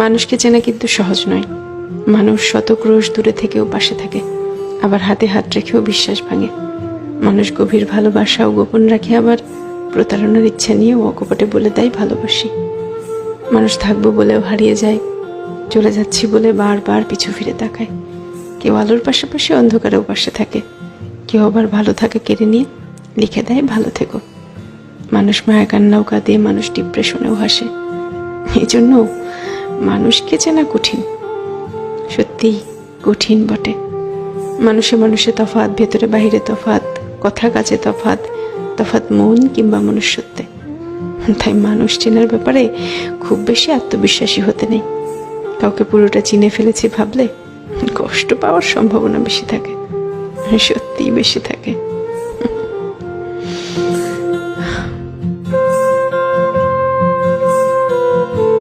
মানুষকে চেনা কিন্তু সহজ নয়। মানুষ শত ক্রোশ দূরে থেকেও পাশে থাকে, আবার হাতে হাত রেখেও বিশ্বাস ভাঙে। মানুষ গভীর ভালোবাসাও গোপন রাখে, আবার প্রতারণার ইচ্ছা নিয়েও অকপটে বলে দেয় ভালোবাসি। মানুষ থাকবো বলেও হারিয়ে যায়, চলে যাচ্ছি বলে বারবার পিছু ফিরে তাকায়। কেউ আলোর পাশাপাশি অন্ধকারেও পাশে থাকে, কেউ আবার ভালো থাকে কেড়ে নিয়ে লিখে দেয় ভালো থেকো। মানুষ মায়া কান্নাও কাঁদে, মানুষ ডিপ্রেশনেও হাসে। এই জন্য মানুষকে চেনা কঠিন, সত্যিই কঠিন বটে। মানুষে মানুষে তফাৎ, ভেতরে বাহিরে তফাৎ, কথা কাজে তফাৎ, তফাৎ মন কিংবা মনুষ্যত্বে। তাই মানুষ চেনার ব্যাপারে খুব বেশি আত্মবিশ্বাসী হতে নেই। কাউকে পুরোটা চিনে ফেলেছি ভাবলে কষ্ট পাওয়ার সম্ভাবনা বেশি থাকে, সত্যিই বেশি থাকে।